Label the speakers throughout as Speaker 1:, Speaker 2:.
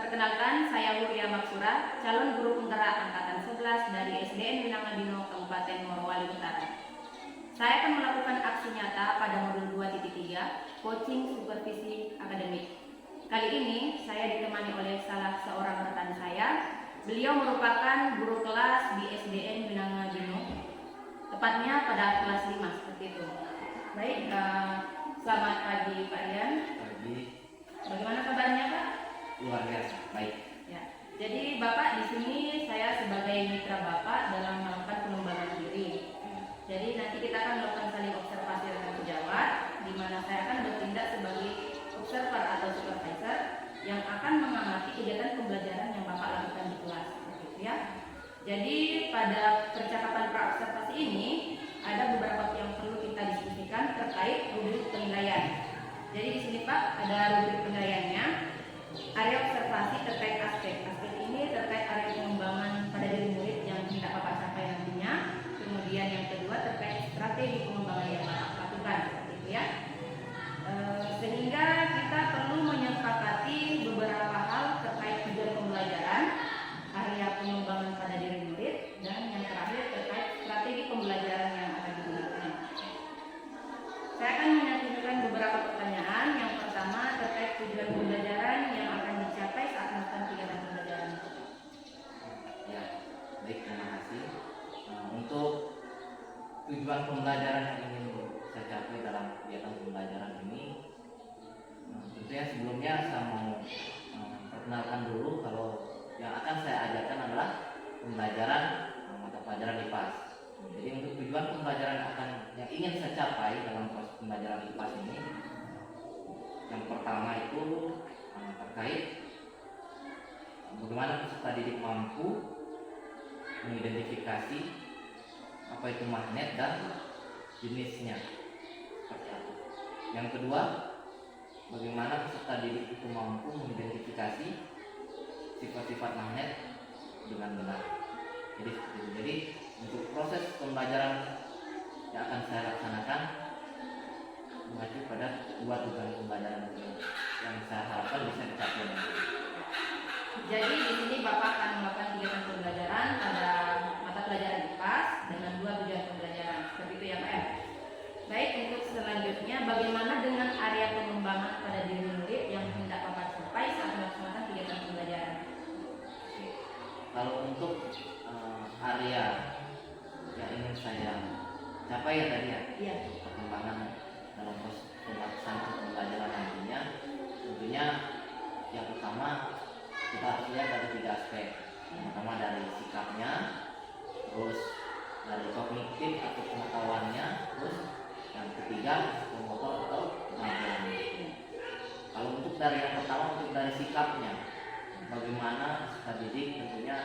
Speaker 1: Perkenalkan, saya Huria Maksura, calon guru penggerak angkatan 11 dari SDN Minangabino, Kabupaten Morowali Utara. Saya akan melakukan aksi nyata pada modul 2.3, coaching supervisi akademik. Kali ini saya ditemani oleh salah seorang rekan saya. Beliau merupakan guru kelas di SDN Minangabino, tepatnya pada kelas 5 seperti itu. Baik, selamat pagi Pak Rian.
Speaker 2: Pagi.
Speaker 1: Bagaimana kabarnya Pak?
Speaker 2: Luar biasa, baik.
Speaker 1: Ya, jadi Bapak di sini saya sebagai mitra Bapak dalam melakukan pengembangan diri. Jadi nanti kita akan melakukan saling observasi rekan sejawat, di mana saya akan bertindak sebagai observer atau supervisor yang akan mengamati kegiatan pembelajaran yang Bapak lakukan di kelas, gitu ya. Jadi pada percakapan praobservasi ini ada beberapa yang perlu kita diskusikan terkait rubrik penilaian. Jadi di sini Pak ada rubrik penilaiannya. Area observasi terkait aspek ini terkait area pengembangan pada diri murid yang hendak Bapak capai nantinya. Kemudian yang kedua terkait strategi pengembangan yang Bapak lakukan, seperti itu ya. Sehingga kita perlu menyepakati beberapa hal terkait tujuan pembelajaran, area pengembangan pada diri murid, dan yang terakhir terkait strategi pembelajaran yang akan digunakan. Saya akan menyampaikan beberapa pertanyaan. Yang pertama terkait tujuan pembelajaran yang akan dicapai saat melakukan kegiatan pembelajaran.
Speaker 2: Ya, baik, terima kasih. Untuk tujuan pembelajaran yang ingin saya capai dalam kegiatan pembelajaran ini, tentunya sebelumnya saya mau perkenalkan dulu kalau yang akan saya ajarkan adalah pembelajaran mata pelajaran IPAS. Jadi untuk tujuan pembelajaran yang ingin saya capai dalam proses pembelajaran IPAS ini, yang pertama itu terkait bagaimana peserta didik mampu mengidentifikasi apa itu magnet dan jenisnya seperti apa. Yang kedua, bagaimana peserta didik itu mampu mengidentifikasi sifat-sifat magnet dengan benar. Jadi untuk proses pembelajaran yang akan saya laksanakan mengacu pada dua tujuan pembelajaran yang saya harapkan bisa dicapai.
Speaker 1: Jadi di sini Bapak akan melakukan kegiatan pembelajaran pada mata pelajaran IPAS dengan dua tujuan pembelajaran, seperti itu ya Pak ya. Baik, untuk selanjutnya bagaimana dengan area pengembangan pada diri murid yang hendak Bapak capai saat melaksanakan kegiatan pembelajaran?
Speaker 2: Kalau untuk area yang ingin saya capai ya tadi ya,
Speaker 1: Iya.
Speaker 2: perkembangan dalam proses pelaksanaan pembelajaran nantinya, tentunya yang pertama kita harus lihat dari tiga aspek. Yang pertama dari sikapnya, terus dari kognitif atau pengetahuannya, terus yang ketiga psikomotor atau kemampuannya. Kalau untuk dari yang pertama, untuk dari sikapnya, bagaimana peserta didik tentunya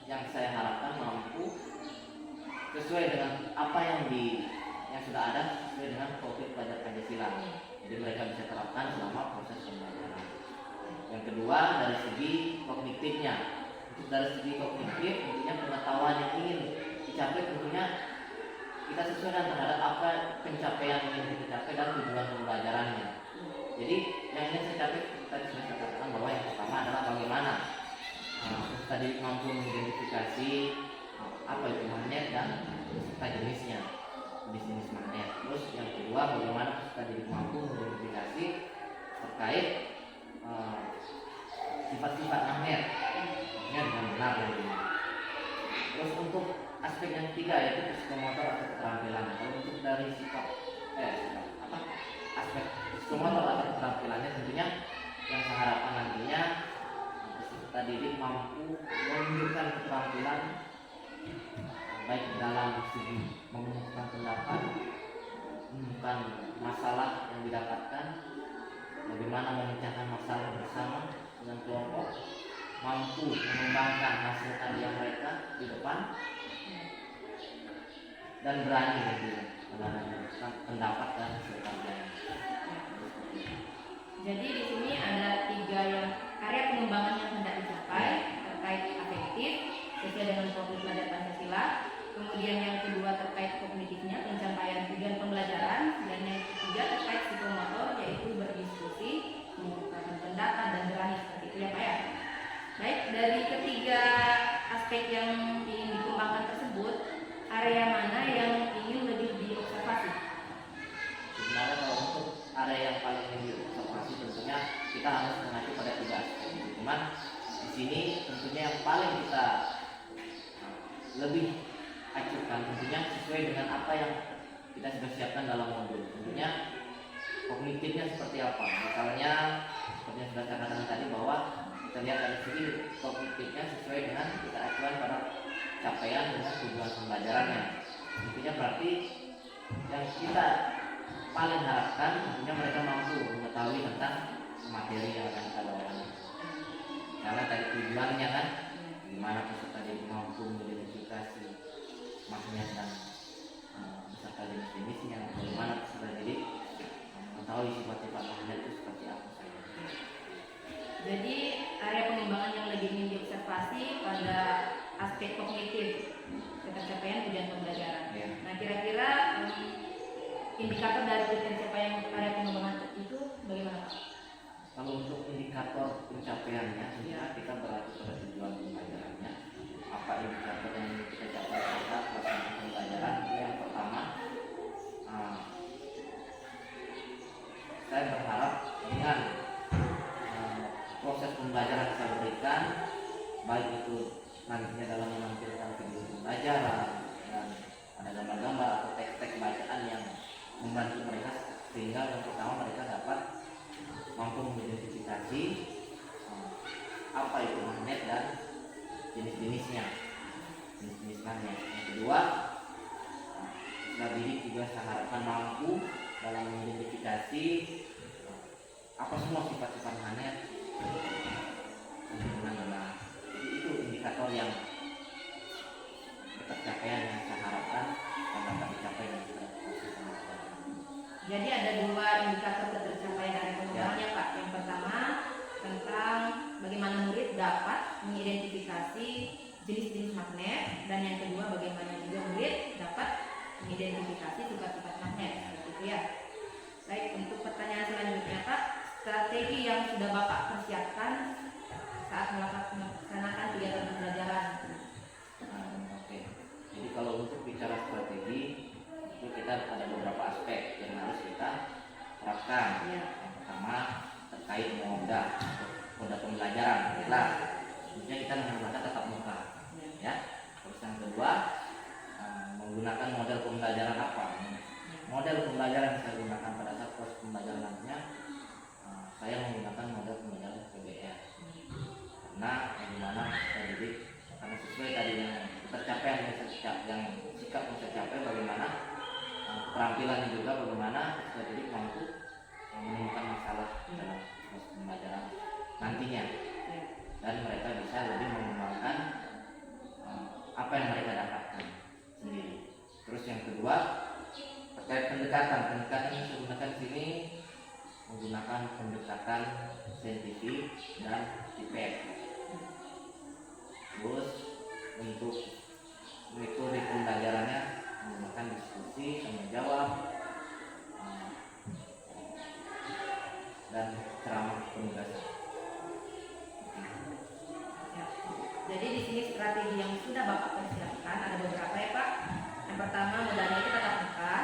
Speaker 2: yang saya harapkan mampu sesuai dengan apa yang sudah ada, sesuai dengan profil pelajar Pancasila. Jadi mereka bisa terapkan selama proses pembelajaran. Yang kedua dari segi kognitifnya. Untuk dari segi kognitif tentunya pengetahuan yang ingin dicapai tentunya kita sesuaikan terhadap apa pencapaian yang ingin kita capai dan tujuan pembelajarannya. Jadi yang ingin saya capai tadi sudah saya katakan bahwa yang pertama adalah bagaimana tadi mampu mengidentifikasi apa itu magnet dan beserta jenisnya, jenis magnet. Terus yang kedua bagaimana tadi mampu mengidentifikasi terkait sifat-sifat magnet dengan benar nantinya. Terus untuk aspek yang ketiga yaitu psikomotor atau keterampilan. Kalau untuk dari aspek psikomotor atau keterampilannya tentunya yang saya harapkan nantinya peserta didik mampu menunjukkan keterampilan baik dalam segi mengumpulkan pendapat, menemukan masalah yang didapatkan, bagaimana memecahkan masalah bersama dengan kelompok, mampu mengembangkan hasil karya mereka di depan, dan berani menanamkan pendapat dan hasil karya.
Speaker 1: Jadi di sini ada tiga yang area pengembangan yang hendak dicapai terkait afektif sesuai dengan profil pelajar Pancasila. Kemudian yang kedua terkait kognitifnya, pencapaian tujuan pembelajaran, dan yang ketiga terkait psikomotor yaitu berdiskusi, mengungkapkan pendapat dan berani, seperti itu ya Pak ya. dari ketiga aspek yang ingin dikembangkan tersebut, area mana yang ingin lebih diobservasi?
Speaker 2: Sebenarnya kalau untuk area yang paling diobservasi tentunya kita harus mengacu pada tiga aspek itu. Cuman di sini tentunya yang paling kita lebih acukan tentunya sesuai dengan apa yang kita sudah siapkan dalam modul. Tentunya kognitifnya seperti apa. Misalnya seperti yang sudah saya katakan tadi bahwa kita lihat dari segi kognitifnya sesuai dengan kita acuan pada capaian dengan tujuan pembelajarannya. Tentunya berarti yang kita paling harapkan tentunya mereka mampu mengetahui tentang materi yang akan kita bawakan. Karena tadi tujuannya kan gimana peserta jadi mampu mengidentifikasi magnet dan beserta jenis-jenisnya, bagaimana peserta jadi mengetahui sifat-sifat magnet itu seperti apa saja.
Speaker 1: Jadi area pengembangan yang lebih ingin diobservasi pada aspek kognitif pencapaian tujuan pembelajaran.
Speaker 2: Ya.
Speaker 1: Nah, kira-kira indikator dari pencapaian area pengembangan itu bagaimana, Pak?
Speaker 2: Kalau untuk indikator pencapaiannya, sebenarnya kita berarti pada tujuan pembelajarannya. Apa indikator yang kita capai pada pelaksanaan pembelajaran? Yang pertama, saya berharap dengan proses pembelajaran yang saya berikan, baik itu nantinya dalam menampilkan video pembelajaran dan ada gambar-gambar atau teks-teks bacaan yang membantu mereka sehingga yang pertama mereka dapat mampu mengidentifikasi apa itu magnet dan jenis-jenisnya, jenis-jenis magnet. Yang kedua, siswa didik juga saya harapkan mampu dalam mengidentifikasi apa semua sifat-sifat magnet. Jadi itu indikator yang tercapaian yang saya harapkan dan dapat dicapai dalam proses pembelajaran.
Speaker 1: Jadi ada dua indikator ketercapaian area pengembangan ya, Pak. Yang pertama tentang bagaimana murid dapat mengidentifikasi jenis-jenis magnet, dan yang kedua bagaimana juga murid dapat mengidentifikasi sifat-sifat magnet. Seperti itu ya. Baik, untuk pertanyaan selanjutnya, Pak, strategi yang sudah Bapak persiapkan saat melaksanakan kegiatan pembelajaran.
Speaker 2: Oke. Jadi kalau untuk bicara strategi itu kita ada beberapa aspek yang harus kita terapkan.
Speaker 1: Ya.
Speaker 2: Yang pertama terkait moda pembelajaran. Jelas. Tentunya kita menggunakan tatap muka. Ya. Terus yang kedua menggunakan model pembelajaran apa? Model pembelajaran yang saya gunakan pada saat proses pembelajaran nantinya, saya menggunakan model pembelajaran PBL. Karena bagaimana kita didik, karena sesuai tadi yang tercapai yang sikap yang saya capai, bagaimana keterampilannya juga bagaimana kita didik mampu menemukan masalah dalam proses pembelajaran nantinya, dan mereka bisa lebih mengembangkan apa yang mereka dapatkan sendiri. Terus yang kedua terkait pendekatan yang saya gunakan di sini menggunakan pendekatan saintifik dan IPS. Terus untuk metode pembelajarannya menggunakan diskusi, tanya jawab, dan ceramah penugasan.
Speaker 1: Ya. Jadi di sini strategi yang sudah Bapak persiapkan ada beberapa ya, Pak. Yang pertama modalnya itu tatap muka,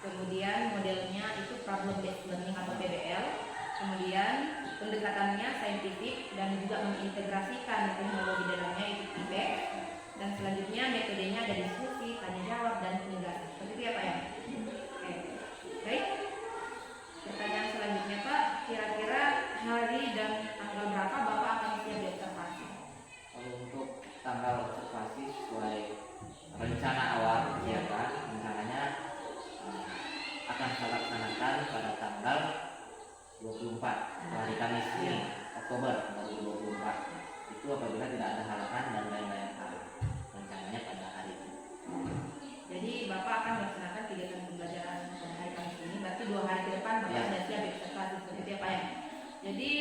Speaker 1: kemudian modelnya itu problem based learning atau PBL, kemudian pendekatannya saintifik dan juga mengintegrasikan teknologi dalamnya itu IPS, dan selanjutnya metodenya ada diskusi, tanya jawab, dan penugasan. Seperti itu ya, Pak ya. Oke. Baik. Pertanyaan selanjutnya, Pak, kira-kira hari dan tanggal berapa Bapak akan siap diobservasi?
Speaker 2: Kalau untuk tanggal observasi sesuai rencana awal kegiatan, rencananya akan saya laksanakan pada tanggal 24 hari Kamis ini, Oktober 2024. Itu apabila tidak ada halangan dan lain-lain hal. Rencananya pada hari ini.
Speaker 1: Jadi Bapak akan melaksanakan kegiatan pembelajaran pada hari Kamis ini, berarti 2 hari ke depan Bapak
Speaker 2: Ya.
Speaker 1: sudah siap observasi, seperti itu ya, Pak ya. Jadi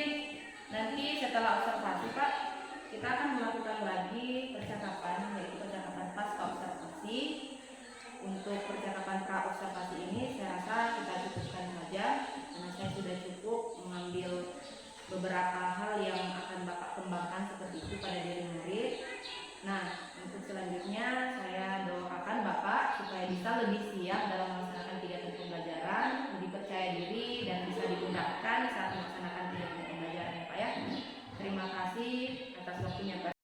Speaker 1: nanti setelah observasi, Pak, kita akan melakukan lagi percakapan, yaitu percakapan pasca observasi. Untuk percakapan pra observasi ini saya rasa kita cukupkan saja, karena saya sudah cukup mengambil beberapa hal yang akan Bapak kembangkan seperti itu pada diri murid. Nah, untuk selanjutnya saya doakan Bapak supaya bisa lebih siap dalam melaksanakan kegiatan pembelajaran, lebih percaya diri dan bisa dimudahkan saat melaksanakan kegiatan pembelajaran ya Pak ya. Terima kasih atas waktunya Pak.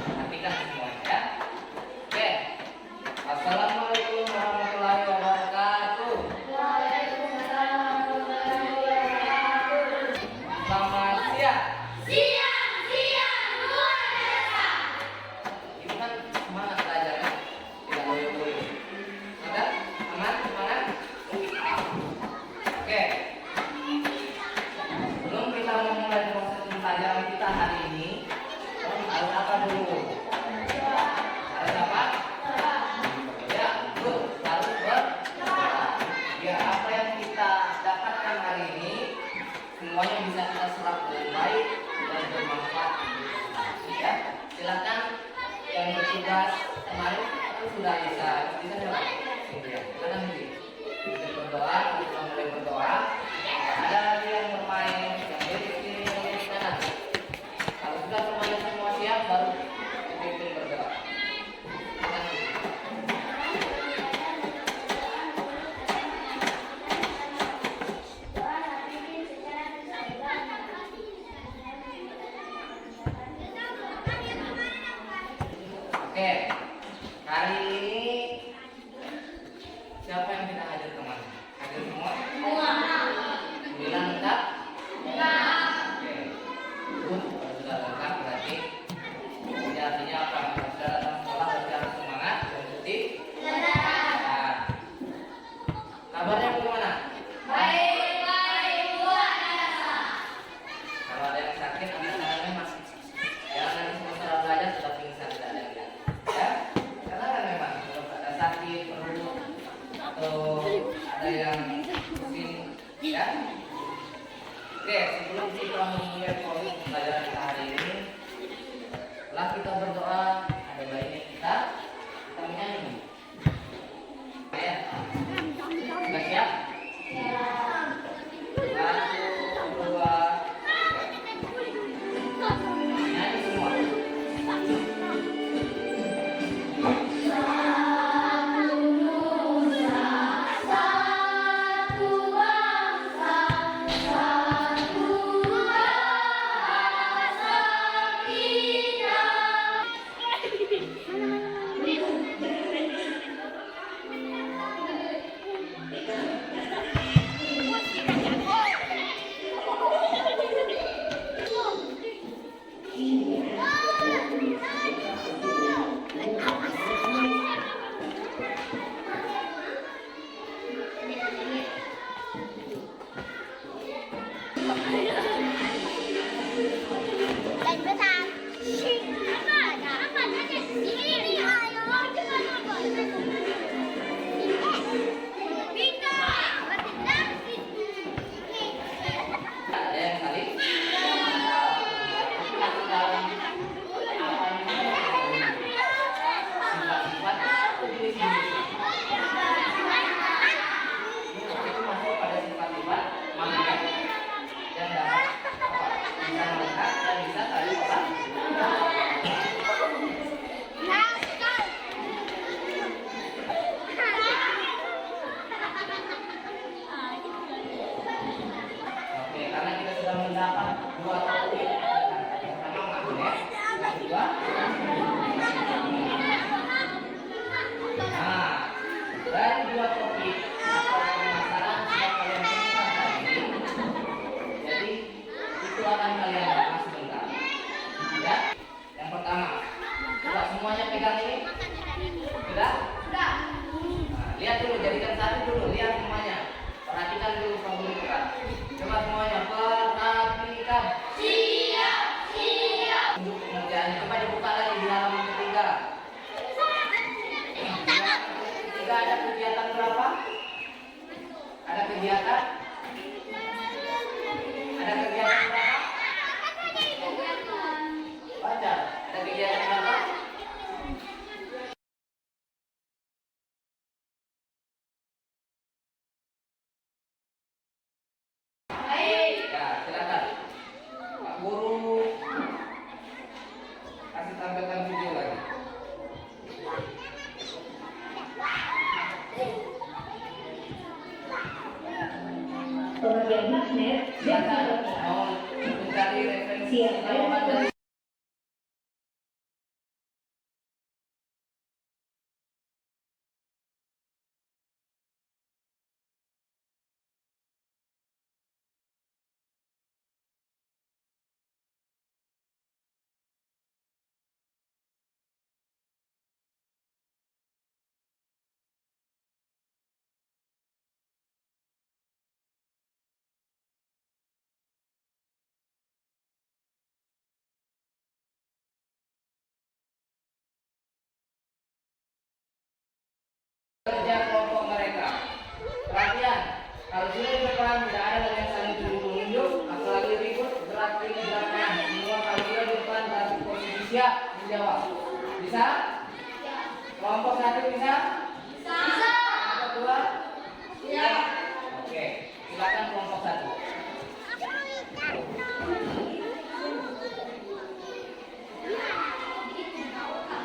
Speaker 2: Perhatikan semuanya ya. Oke. Assalamualaikum warahmatullahi wabarakatuh.
Speaker 1: Waalaikumsalam warahmatullahi wabarakatuh.
Speaker 2: Selamat siang.
Speaker 3: Siang luar biasa.
Speaker 2: Ini kan semangat belajarnya, tidak goyang-goyang. Ada? Aman? Semangat? Oke. Sebelum kita memulai proses pembelajaran kita hari ini, harus apa dulu? Harus apa? Ya, betul. Harus berdoa. Biar apa yang kita dapatkan hari ini semuanya bisa kita serap dengan baik dan bermanfaat. Ya, silakan yang bertugas kemarin itu sudah bisa jawab. Ya, silakan ini. Kita berdoa, kita mulai berdoa. Ada lagi yang bermain, yang berdiri di kanan. Kalau sudah semuanya semua siap, baru dipimpin berdoa. Silakan ini. Oke, hari ini siapa yang kita hadir kemana? Hadir semua? Bilang lengkap? Oke, good. Kalau sudah lengkap berarti ini artinya apa? Kalau sudah datang sekolah berarti harus semangat dan tertib. Nah, kabarnya bagaimana? Kalau ada yang sakit, anak-anaknya masih jangan nanti setelah belajar sudah pingsan tidak ada yang lihat. Ya, karena kan memang kalau ada sakit perut atau ada yang pusing, ya. Oke, sebelum kita memulai proses pembelajaran kita hari ini, setelah kita berdoa, ada baiknya kita menyanyi. Ya, sudah siap? Satu, dua, nyanyi semua. Ada yang kali? Sifat-sifat diri sendiri. Itu masuk pada sifat-sifat manusia yang dapat bisa melihat dan bisa saling orang. Oke, karena kita sudah mendapat dua topik. Yang pertama magnet, yang kedua. Nah, dari dua topik atau permasalahan sudah kalian temukan tadi. Jadi itu akan kalian bahas sebentar. Ya, yang pertama, coba semuanya pegang ini. Sudah? Nah, lihat dulu, jadikan satu dulu, lihat semuanya. Perhatikan dulu pembukaan. Coba semuanya perhatikan. Untuk pengerjaannya, coba dibuka lagi di halaman ketiga. Ketiga ada kegiatan berapa? Ada kegiatan? Ada kegiatan berapa? Baca. Ada kegiatan berapa?
Speaker 1: Kita lompat dari kerja kelompok mereka. Perhatian, kalau sudah di depan tidak ada yang saling tunjuk-tunjuk, apalagi ribut, gerak kiri gerak kanan. Semua kalau sudah di depan dalam posisi siap menjawab. Bisa? Kelompok satu bisa? Kelompok dua? Oke, silakan kelompok satu.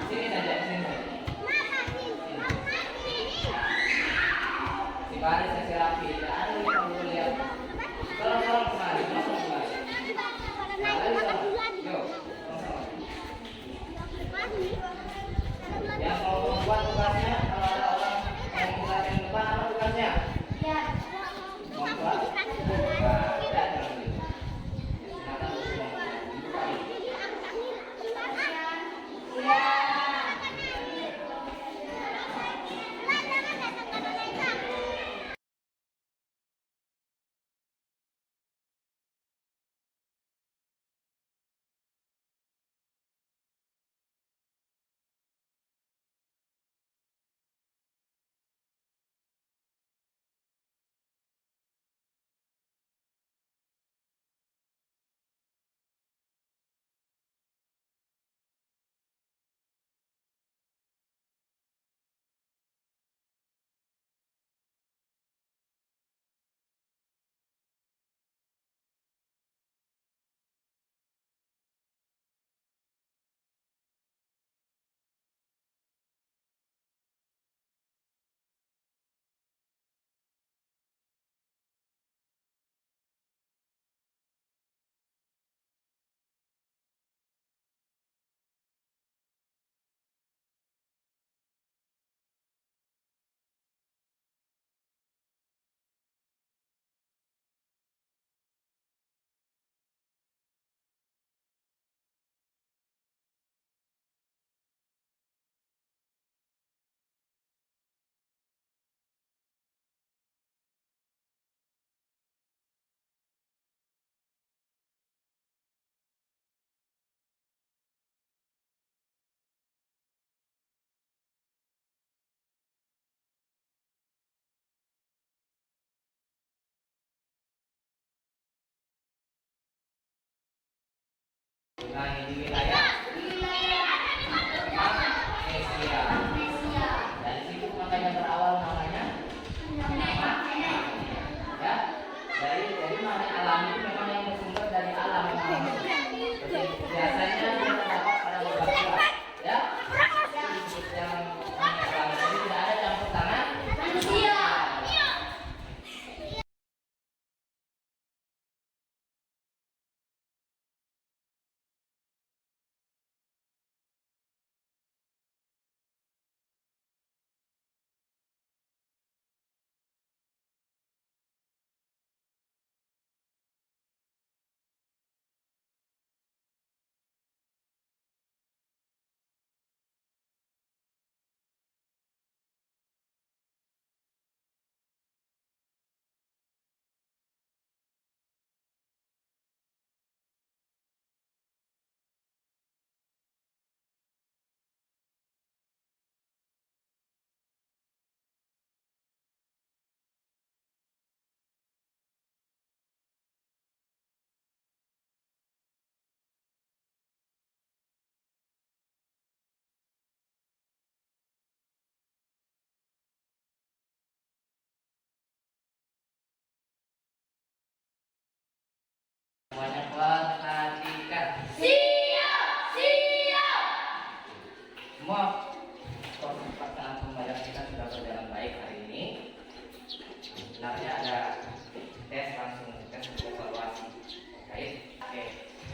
Speaker 1: Sini saja, sini saja. Si baris yang rapi, tidak ada yang kamu lihat. Tolong kemari, tolong kemari. Ya, ayo, yuk, tolong. Ya, kalau membuat tugasnya, kalau ada orang yang buka yang depan, apa tugasnya? Membuat. Nah, ya, jangan gitu. Silakan buka. Nah, di wilayah Asia. Dari situ makanya berawal namanya nama. Ya, jadi nama alam itu memang yang bersumber dari alam. Biasanya terdapat pada beberapa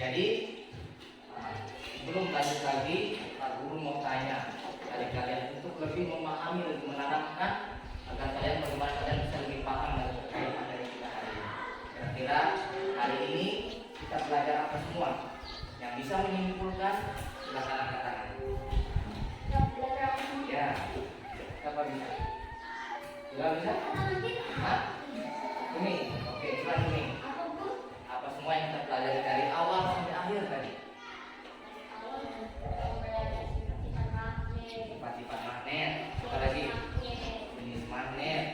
Speaker 2: Jadi belum lanjut lagi, Pak Guru mau tanya dari kalian untuk lebih memahami, lebih menanamkan agar kalian bagaimana kalian bisa lebih paham dan terkait materi kita hari ini. Kira-kira hari ini kita belajar apa semua? Yang bisa menyimpulkan silakan angkat tangan. Ya, siapa bisa? Tidak bisa? Hah? Ini, oke, coba ini. Apa semua yang kita pelajari dari awal sampai akhir tadi? Sifat-sifat magnet, apa lagi? Jenis magnet.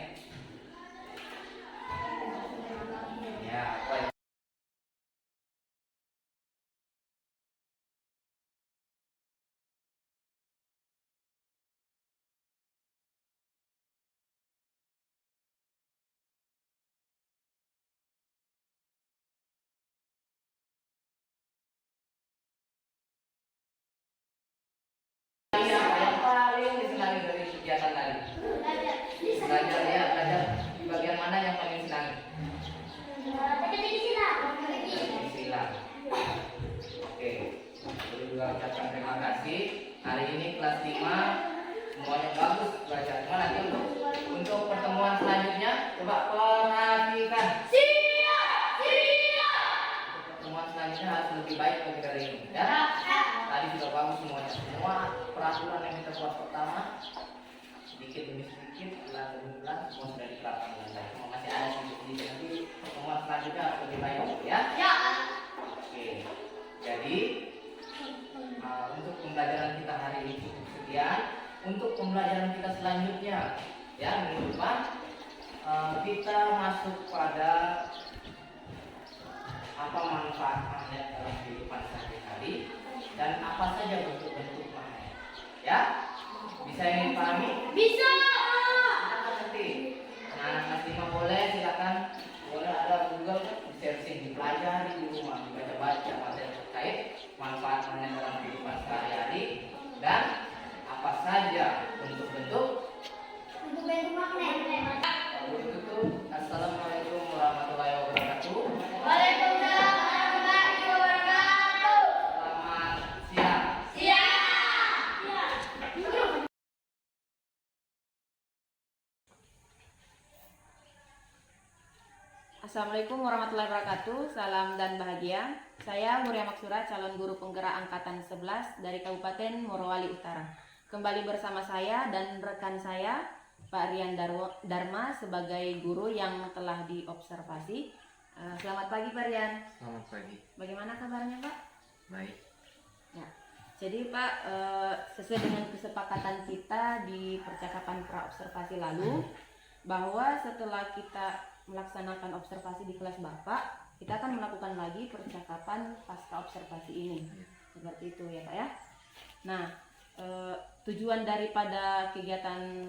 Speaker 2: Ya, apa yang paling disenangi dari kegiatan tadi? Belajar ya, belajar di bagian mana yang paling disenangi? Silang. Oke, saya juga ucapkan terima kasih. Hari ini kelas 5 semuanya bagus belajar. Cuma nanti untuk pertemuan selanjutnya coba perhatikan. Untuk pertemuan selanjutnya harus lebih baik lagi dari ini. Ya, tadi sudah bagus semuanya. Semua peraturan yang kita buat pertama sedikit demi sedikit, bulan demi bulan semua sudah diterapkan dengan baik. Cuma masih ada sedikit nanti pertemuan selanjutnya harus lebih baik lagi ya. Oke, jadi untuk pembelajaran kita hari ini cukup sekian. Untuk pembelajaran kita selanjutnya, ya minggu depan kita masuk pada apa manfaat magnet dalam kehidupan sehari-hari dan apa saja bentuk-bentuk magnet. Ya, bisa yang dipahami? Silakan nanti. Anak kelas 5 boleh, silakan. Boleh ada Google, searching, dipelajari di rumah, dibaca-baca materi terkait manfaat magnet dalam kehidupan sehari-hari dan apa saja bentuk-bentuk. Kalau begitu, assalamualaikum warahmatullahi wabarakatuh. Selamat siang.
Speaker 1: Assalamualaikum warahmatullahi wabarakatuh. Salam dan bahagia. Saya Muria Maksura, calon guru penggerak angkatan 11 dari Kabupaten Morowali Utara. Kembali bersama saya dan rekan saya, Pak Rian Dharma sebagai guru yang telah diobservasi. Selamat pagi Pak Rian.
Speaker 2: Selamat pagi.
Speaker 1: Bagaimana kabarnya Pak?
Speaker 2: Baik.
Speaker 1: Ya. Jadi Pak, sesuai dengan kesepakatan kita di percakapan pra-observasi lalu, bahwa setelah kita melaksanakan observasi di kelas Bapak, kita akan melakukan lagi percakapan pasca observasi ini. Seperti itu ya Pak ya. Nah, tujuan daripada kegiatan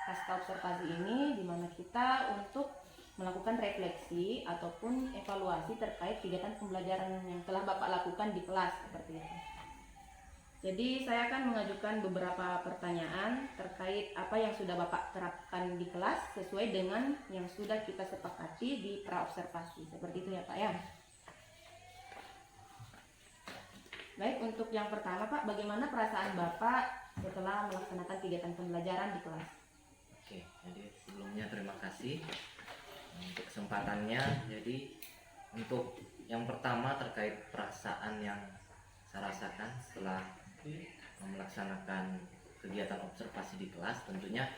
Speaker 1: pasca observasi ini dimana kita untuk melakukan refleksi ataupun evaluasi terkait kegiatan pembelajaran yang telah Bapak lakukan di kelas seperti itu. Jadi saya akan mengajukan beberapa pertanyaan terkait apa yang sudah Bapak terapkan di kelas sesuai dengan yang sudah kita sepakati di pra-observasi. Seperti itu ya Pak ya. Baik, untuk yang pertama Pak, bagaimana perasaan Bapak setelah melaksanakan kegiatan pembelajaran di kelas?
Speaker 2: Oke, jadi sebelumnya terima kasih untuk kesempatannya. Jadi untuk yang pertama terkait perasaan yang saya rasakan setelah melaksanakan kegiatan observasi di kelas, tentunya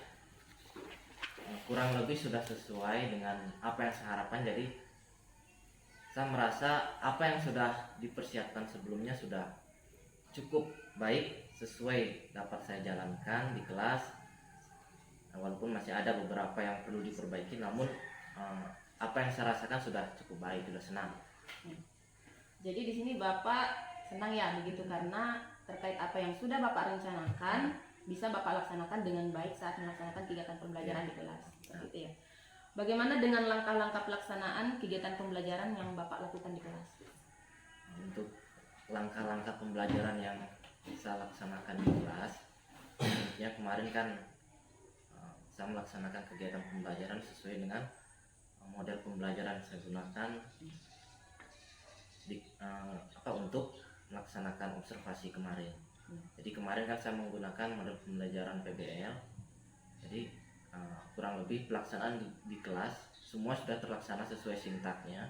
Speaker 2: kurang lebih sudah sesuai dengan apa yang saya harapkan. Jadi saya merasa apa yang sudah dipersiapkan sebelumnya sudah cukup baik, sesuai dapat saya jalankan di kelas. Walaupun masih ada beberapa yang perlu diperbaiki, namun apa yang saya rasakan sudah cukup baik, sudah senang.
Speaker 1: Jadi di sini Bapak senang ya begitu, karena terkait apa yang sudah Bapak rencanakan bisa Bapak laksanakan dengan baik saat melaksanakan kegiatan pembelajaran di kelas. Seperti itu ya. Bagaimana dengan langkah-langkah pelaksanaan kegiatan pembelajaran yang Bapak lakukan di kelas?
Speaker 2: Untuk langkah-langkah pembelajaran yang saya laksanakan di kelas, ya kemarin kan saya melaksanakan kegiatan pembelajaran sesuai dengan model pembelajaran yang saya gunakan di untuk melaksanakan observasi kemarin.
Speaker 1: Hmm.
Speaker 2: Jadi kemarin kan saya menggunakan model pembelajaran PBL. Jadi kurang lebih pelaksanaan di kelas semua sudah terlaksana sesuai sintaknya,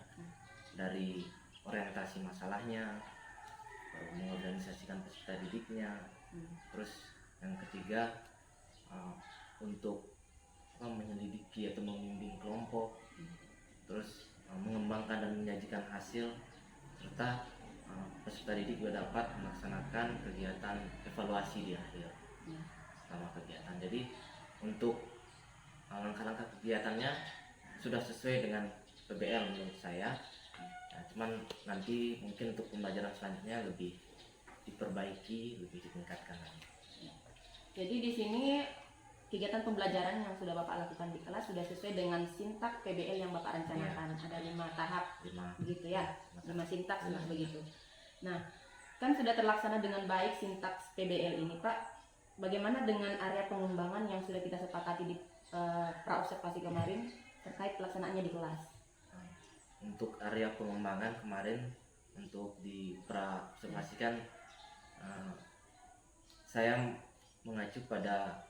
Speaker 2: dari orientasi masalahnya, mengorganisasikan peserta didiknya, terus yang ketiga untuk menyelidiki atau membimbing kelompok, terus mengembangkan dan menyajikan hasil, serta peserta didik juga dapat melaksanakan kegiatan evaluasi di akhir selama kegiatan. Jadi untuk langkah-langkah kegiatannya sudah sesuai dengan PBL menurut saya. Cuman nanti mungkin untuk pembelajaran selanjutnya lebih diperbaiki, lebih ditingkatkan lagi.
Speaker 1: Jadi di sini kegiatan pembelajaran yang sudah Bapak lakukan di kelas sudah sesuai dengan sintak PBL yang Bapak rencanakan. Ada 5 tahap,
Speaker 2: 5
Speaker 1: begitu ya, 5 sintaks lah begitu. Nah, kan sudah terlaksana dengan baik sintaks PBL ini, Pak. Bagaimana dengan area pengembangan yang sudah kita sepakati di pra-observasi kemarin terkait pelaksanaannya di kelas?
Speaker 2: Untuk area pengembangan kemarin untuk di pra-observasikan, saya mengacu pada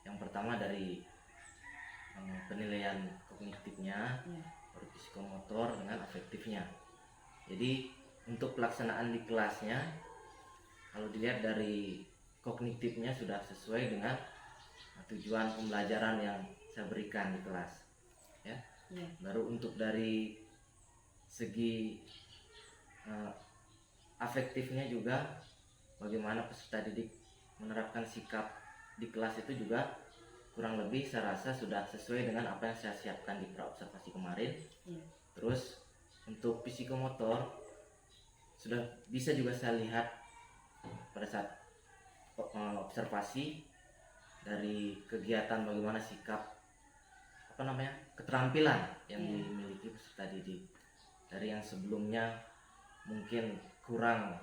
Speaker 2: yang pertama dari penilaian kognitifnya, baru psikomotor dengan afektifnya. Jadi untuk pelaksanaan di kelasnya, kalau dilihat dari kognitifnya sudah sesuai dengan tujuan pembelajaran yang saya berikan di kelas, ya. Baru untuk dari segi afektifnya juga, bagaimana peserta didik menerapkan sikap di kelas itu juga kurang lebih saya rasa sudah sesuai dengan apa yang saya siapkan di pra-observasi kemarin. Terus untuk psikomotor sudah bisa juga saya lihat pada saat observasi dari kegiatan bagaimana sikap keterampilan yang dimiliki peserta didik, dari yang sebelumnya mungkin kurang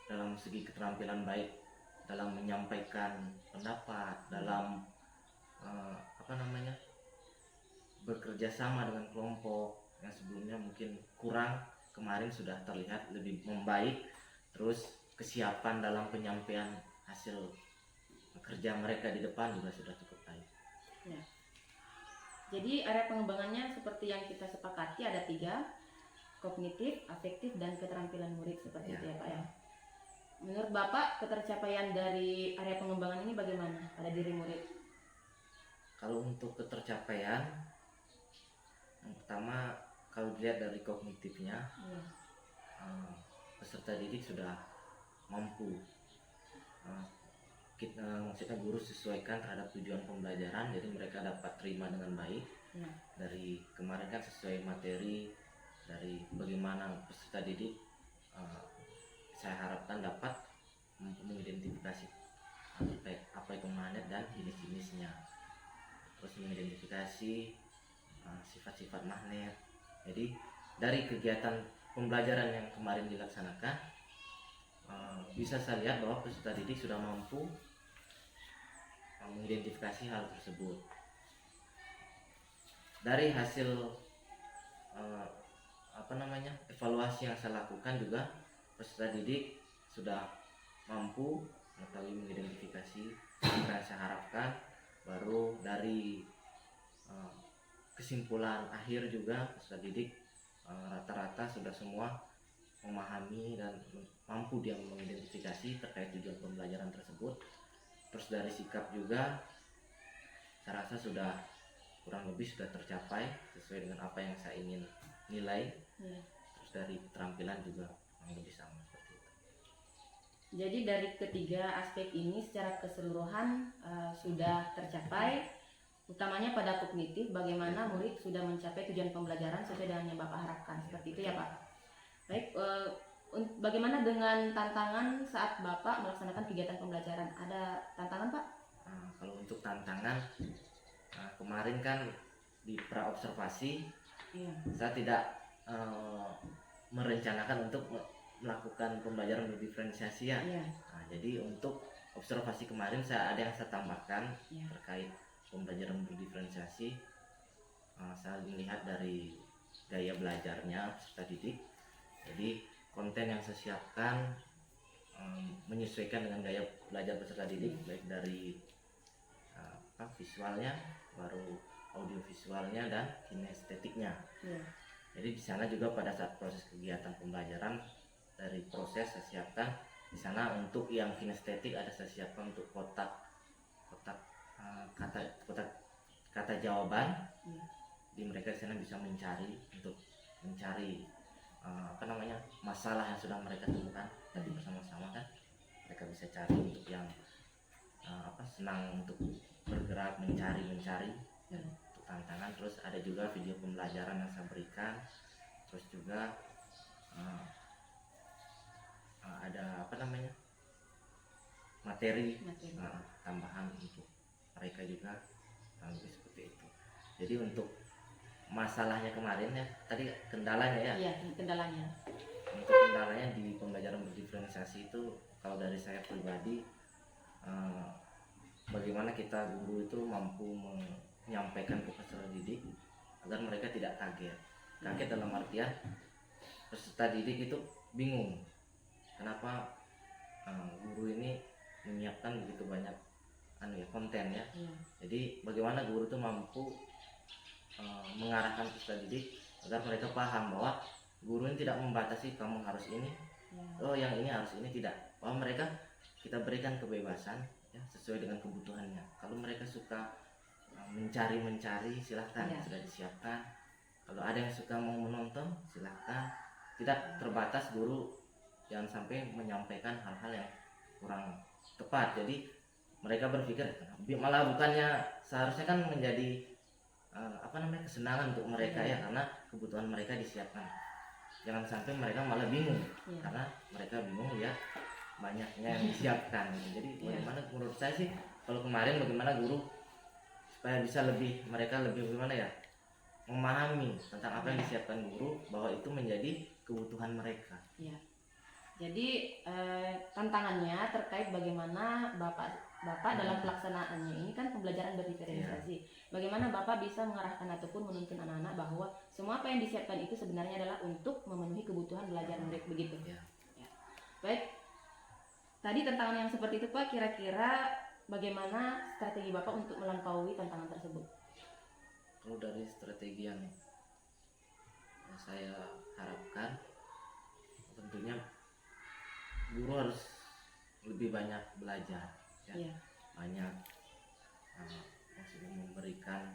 Speaker 2: dalam segi keterampilan, baik dalam menyampaikan pendapat, dalam bekerja sama dengan kelompok, yang sebelumnya mungkin kurang, kemarin sudah terlihat lebih membaik. Terus kesiapan dalam penyampaian hasil kerja mereka di depan juga sudah cukup baik.
Speaker 1: Jadi area pengembangannya seperti yang kita sepakati ada 3, kognitif, afektif, dan keterampilan murid, seperti itu ya Pak ya. Menurut Bapak ketercapaian dari area pengembangan ini bagaimana pada diri murid?
Speaker 2: Kalau untuk ketercapaian, yang pertama kalau dilihat dari kognitifnya, peserta didik sudah mampu, maksudnya guru sesuaikan terhadap tujuan pembelajaran, jadi mereka dapat terima dengan baik. Dari kemarin kan sesuai materi, dari bagaimana peserta didik saya harapkan dapat mengidentifikasi apa itu magnet dan jenis-jenisnya, terus mengidentifikasi sifat-sifat magnet. Jadi dari kegiatan pembelajaran yang kemarin dilaksanakan, bisa saya lihat bahwa peserta didik sudah mampu mengidentifikasi hal tersebut. Dari hasil evaluasi yang saya lakukan juga, peserta didik sudah mampu mengetahui mengidentifikasi apa yang saya harapkan. Baru dari kesimpulan akhir juga peserta didik rata-rata sudah semua memahami dan mampu dia mengidentifikasi terkait tujuan pembelajaran tersebut. Terus dari sikap juga saya rasa sudah kurang lebih sudah tercapai sesuai dengan apa yang saya ingin nilai. Terus dari keterampilan juga kurang lebih sama seperti itu.
Speaker 1: Jadi dari ketiga aspek ini secara keseluruhan sudah tercapai, utamanya pada kognitif, bagaimana murid sudah mencapai tujuan pembelajaran sesuai dengan yang Bapak harapkan, seperti itu ya Pak. Baik, bagaimana dengan tantangan saat Bapak melaksanakan kegiatan pembelajaran? Ada tantangan Pak?
Speaker 2: Kalau untuk tantangan, kemarin kan di pra-observasi saya tidak merencanakan untuk melakukan pembelajaran berdiferensiasi ya. Jadi untuk observasi kemarin ada yang saya tambahkan terkait pembelajaran berdiferensiasi. Saya melihat dari gaya belajarnya peserta didik. Jadi konten yang saya siapkan menyesuaikan dengan gaya belajar peserta didik, baik dari visualnya, baru audio visualnya dan kinestetiknya. Jadi di sana juga pada saat proses kegiatan pembelajaran, dari proses saya siapkan di sana untuk yang kinestetik ada saya siapkan untuk kotak kata jawaban. Di mereka di sana bisa mencari masalah yang sudah mereka temukan tadi bersama-sama kan. Mereka bisa cari untuk yang senang untuk bergerak mencari ya, untuk tantangan. Terus ada juga video pembelajaran yang saya berikan. Terus juga ada materi tambahan untuk mereka juga, lebih seperti itu. Jadi untuk masalahnya kemarin ya, tadi kendalanya ya.
Speaker 1: Iya, kendalanya.
Speaker 2: Untuk kendalanya di pembelajaran berdiferensiasi itu, kalau dari saya pribadi, bagaimana kita guru itu mampu menyampaikan ke peserta didik agar mereka tidak kaget. Kaget dalam artian peserta didik itu bingung kenapa guru ini menyiapkan begitu banyak konten ya. Jadi bagaimana guru itu mampu mengarahkan peserta didik agar mereka paham bahwa guru ini tidak membatasi kamu harus ini, yang ini harus ini, tidak. Bahwa mereka kita berikan kebebasan ya, sesuai dengan kebutuhannya. Kalau mereka suka mencari silahkan, sudah disiapkan. Kalau ada yang suka mau menonton silahkan. Tidak terbatas, guru jangan sampai menyampaikan hal-hal yang kurang tepat. Jadi mereka berpikir malah bukannya seharusnya kan menjadi kesenangan untuk mereka ya, karena kebutuhan mereka disiapkan. Jangan sampai mereka malah bingung karena mereka bingung ya banyaknya yang disiapkan. Jadi bagaimana menurut saya sih, kalau kemarin bagaimana guru supaya bisa mereka lebih memahami tentang apa yang disiapkan guru, bahwa itu menjadi kebutuhan mereka.
Speaker 1: Jadi tantangannya terkait bagaimana Bapak dalam pelaksanaannya ini kan pembelajaran berdiferensiasi. Bagaimana Bapak bisa mengarahkan ataupun menuntun anak-anak bahwa semua apa yang disiapkan itu sebenarnya adalah untuk memenuhi kebutuhan belajar mereka, begitu. Baik. Tadi tantangan yang seperti itu Pak, kira-kira bagaimana strategi Bapak untuk melampaui tantangan tersebut?
Speaker 2: Kalau dari strategi yang saya harapkan, tentunya guru harus lebih banyak belajar ya. Banyak maksudnya memberikan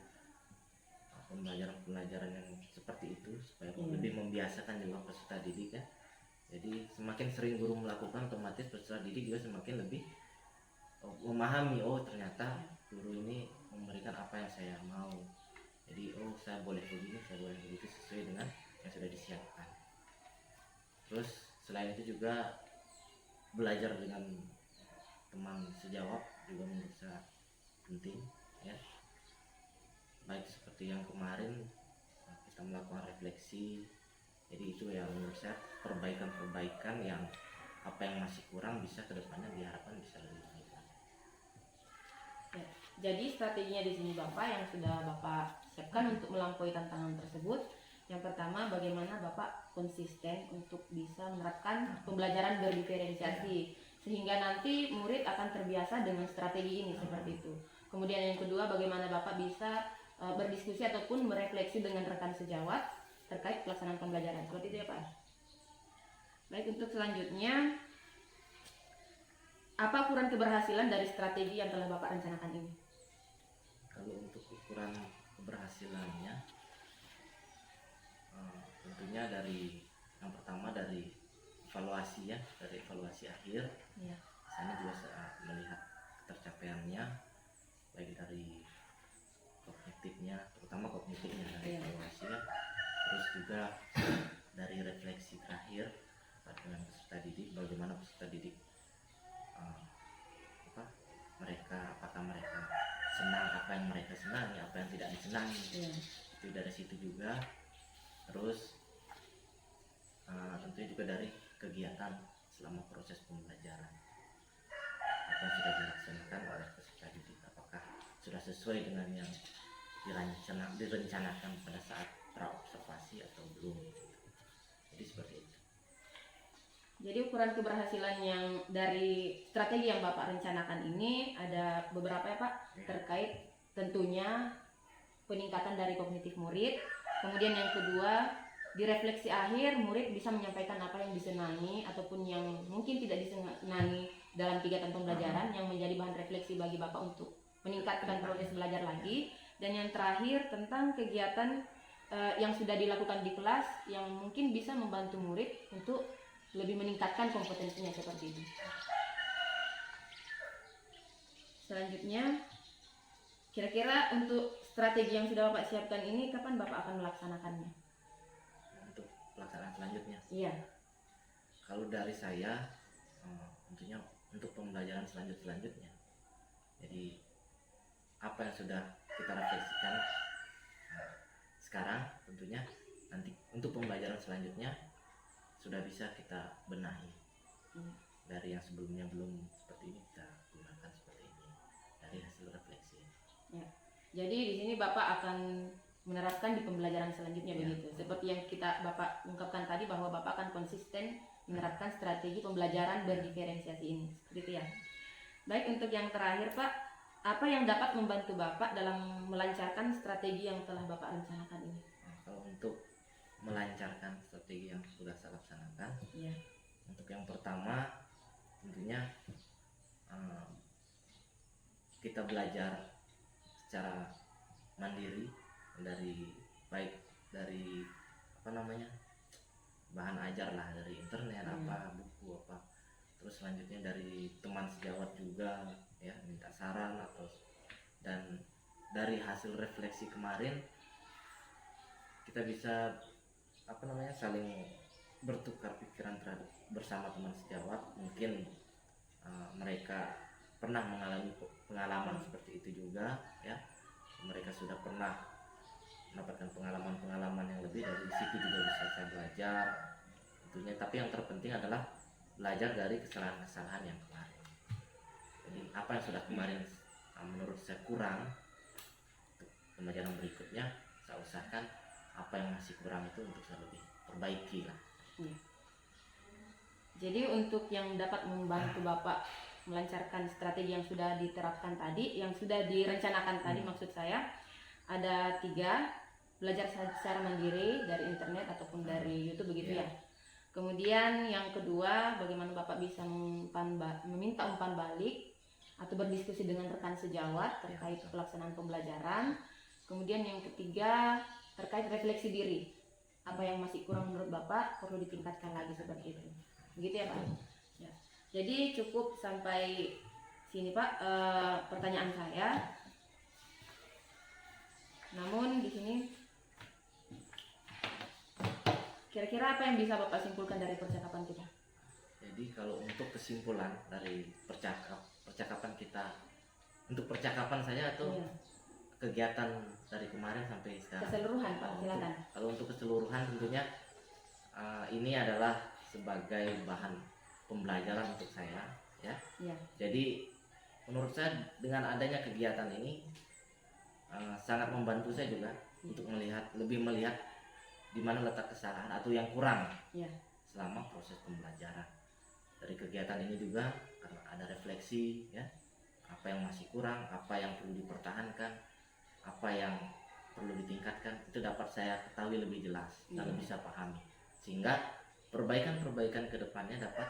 Speaker 2: pembelajaran yang seperti itu supaya lebih membiasakan juga peserta didik ya. Jadi semakin sering guru melakukan, otomatis peserta didik juga semakin lebih memahami, ternyata guru ini memberikan apa yang saya mau. Jadi saya boleh begini, saya boleh begitu, sesuai dengan yang sudah disiapkan. Terus selain itu juga belajar dengan teman sejawab juga menurut saya penting ya. Baik seperti yang kemarin kita melakukan refleksi. Jadi itu yang menurut saya perbaikan yang apa yang masih kurang bisa kedepannya diharapkan bisa lebih baik.
Speaker 1: Jadi strateginya di sini Bapak yang sudah Bapak siapkan untuk melampaui tantangan tersebut. Yang pertama, bagaimana Bapak konsisten untuk bisa menerapkan pembelajaran berdiferensiasi sehingga nanti murid akan terbiasa dengan strategi ini seperti itu. Kemudian yang kedua, bagaimana Bapak bisa berdiskusi ataupun merefleksi dengan rekan sejawat terkait pelaksanaan pembelajaran. Seperti itu ya Pak. Baik, untuk selanjutnya, apa ukuran keberhasilan dari strategi yang telah Bapak rencanakan ini?
Speaker 2: Kalau untuk ukuran keberhasilannya, tentunya dari yang pertama dari evaluasi ya, dari evaluasi akhir. Sana juga saya melihat tercapaiannya, baik dari kognitifnya, terutama kognitifnya dari evaluasi ya. Terus juga dari refleksi terakhir dengan peserta didik, bagaimana peserta didik apakah mereka senang apa yang mereka senangi, apa yang tidak disenangi. Itu dari situ juga. Terus tentunya juga dari kegiatan selama proses pembelajaran, apa yang sudah dilaksanakan oleh peserta didik, apakah sudah sesuai dengan yang direncanakan pada saat praobservasi atau belum. Jadi seperti itu.
Speaker 1: Jadi ukuran keberhasilan yang dari strategi yang Bapak rencanakan ini ada beberapa ya Pak, terkait tentunya peningkatan dari kognitif murid. Kemudian yang kedua, di refleksi akhir murid bisa menyampaikan apa yang disenangi ataupun yang mungkin tidak disenangi dalam kegiatan pembelajaran yang menjadi bahan refleksi bagi Bapak untuk meningkatkan proses belajar lagi. Dan yang terakhir tentang kegiatan yang sudah dilakukan di kelas yang mungkin bisa membantu murid untuk lebih meningkatkan kompetensinya seperti itu. Selanjutnya, kira-kira untuk strategi yang sudah Bapak siapkan ini kapan Bapak akan melaksanakannya?
Speaker 2: Untuk pelaksanaan selanjutnya,
Speaker 1: Iya.
Speaker 2: kalau dari saya tentunya untuk pembelajaran selanjutnya. Jadi apa yang sudah kita refleksikan sekarang tentunya nanti untuk pembelajaran selanjutnya sudah bisa kita benahi. Dari yang sebelumnya belum seperti ini kita gunakan seperti ini dari hasil refleksi.
Speaker 1: Ya. Jadi di sini Bapak akan menerapkan di pembelajaran selanjutnya
Speaker 2: Ya.
Speaker 1: begitu. Seperti yang Bapak ungkapkan tadi bahwa Bapak akan konsisten menerapkan strategi pembelajaran berdiferensiasi ini. Seperti itu ya. Baik, untuk yang terakhir Pak, apa yang dapat membantu Bapak dalam melancarkan strategi yang telah Bapak rencanakan ini?
Speaker 2: Nah, kalau untuk melancarkan strategi yang sudah saya laksanakan,
Speaker 1: Iya.
Speaker 2: untuk yang pertama tentunya kita belajar secara mandiri dari baik dari bahan ajar lah, dari internet apa buku apa, terus selanjutnya dari teman sejawat juga ya, minta saran dan dari hasil refleksi kemarin kita bisa saling bertukar pikiran bersama teman sejawat. Mungkin mereka pernah mengalami pengalaman seperti itu juga ya, mereka sudah pernah mendapatkan pengalaman yang lebih, dari situ juga bisa saya belajar tentunya. Tapi yang terpenting adalah belajar dari kesalahan-kesalahan yang kemarin. Jadi apa yang sudah kemarin menurut saya kurang, untuk pembelajaran berikutnya saya usahakan apa yang masih kurang itu untuk saya lebih perbaiki lah.
Speaker 1: Ya. Jadi untuk yang dapat membantu Bapak melancarkan strategi yang sudah diterapkan tadi, yang sudah direncanakan tadi, maksud saya ada 3. Belajar secara mandiri dari internet ataupun dari YouTube begitu ya. Kemudian yang kedua, bagaimana Bapak bisa meminta umpan balik atau berdiskusi dengan rekan sejawat terkait pelaksanaan pembelajaran. Kemudian yang ketiga, terkait refleksi diri. Apa yang masih kurang menurut Bapak perlu ditingkatkan lagi seperti itu. Begitu ya Pak? Ya. Jadi cukup sampai sini Pak pertanyaan saya. Namun di sini kira-kira apa yang bisa Bapak simpulkan dari percakapan kita?
Speaker 2: Jadi kalau untuk kesimpulan dari percakapan kita, untuk percakapan saya atau kegiatan dari kemarin sampai sekarang?
Speaker 1: Keseluruhan Pak, silakan.
Speaker 2: Kalau untuk keseluruhan tentunya ini adalah sebagai bahan pembelajaran untuk saya ya. Jadi menurut saya dengan adanya kegiatan ini sangat membantu saya juga untuk lebih melihat di mana letak kesalahan atau yang kurang selama proses pembelajaran. Dari kegiatan ini juga karena ada refleksi ya, apa yang masih kurang, apa yang perlu dipertahankan, apa yang perlu ditingkatkan, itu dapat saya ketahui lebih jelas dan lebih saya pahami, sehingga perbaikan ke depannya dapat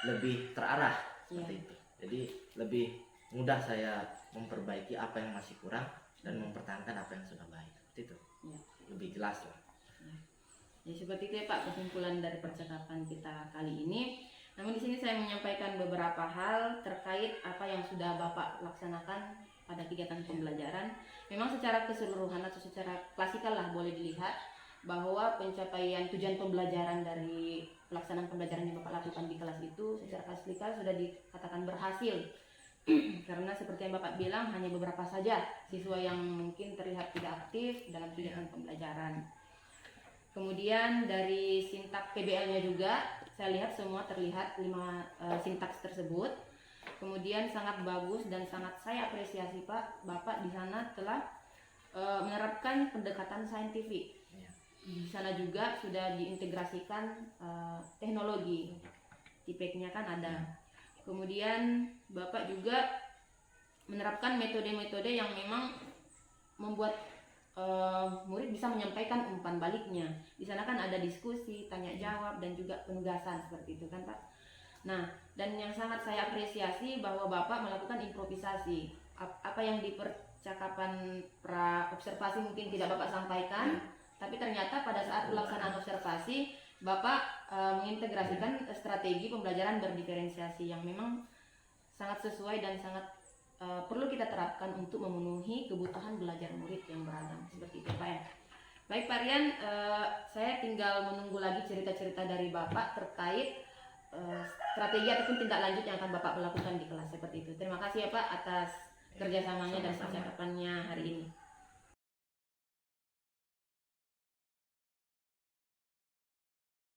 Speaker 2: lebih terarah seperti itu. Jadi lebih mudah saya memperbaiki apa yang masih kurang dan mempertahankan apa yang sudah baik. Seperti itu. Lebih jelas lah.
Speaker 1: Ya seperti itu ya Pak kesimpulan dari percakapan kita kali ini. Namun di sini saya menyampaikan beberapa hal terkait apa yang sudah Bapak laksanakan pada kegiatan pembelajaran. Memang secara keseluruhan atau secara klasikal lah boleh dilihat bahwa pencapaian tujuan pembelajaran dari pelaksanaan pembelajaran yang Bapak lakukan di kelas itu secara klasikal sudah dikatakan berhasil. Karena seperti yang Bapak bilang hanya beberapa saja siswa yang mungkin terlihat tidak aktif dalam kegiatan pembelajaran. Kemudian dari sintaks PBL-nya juga saya lihat semua terlihat 5 sintaks tersebut. Kemudian sangat bagus dan sangat saya apresiasi Pak, Bapak di sana telah menerapkan pendekatan saintifik. Di sana juga sudah diintegrasikan teknologi IPK-nya kan ada. Kemudian Bapak juga menerapkan metode-metode yang memang membuat murid bisa menyampaikan umpan baliknya. Di sana kan ada diskusi, tanya jawab, dan juga penugasan seperti itu kan Pak. Nah, dan yang sangat saya apresiasi bahwa Bapak melakukan improvisasi. Apa yang di percakapan pra observasi mungkin tidak Bapak sampaikan, tapi ternyata pada saat pelaksanaan observasi Bapak mengintegrasikan strategi pembelajaran berdiferensiasi yang memang sangat sesuai dan sangat perlu kita terapkan untuk memenuhi kebutuhan belajar murid yang beragam seperti itu Pak ya. Baik Pak Rian, saya tinggal menunggu lagi cerita-cerita dari Bapak terkait strategi ataupun tindak lanjut yang akan Bapak lakukan di kelas seperti itu. Terima kasih ya Pak atas kerjasamanya dan percakapannya hari ini.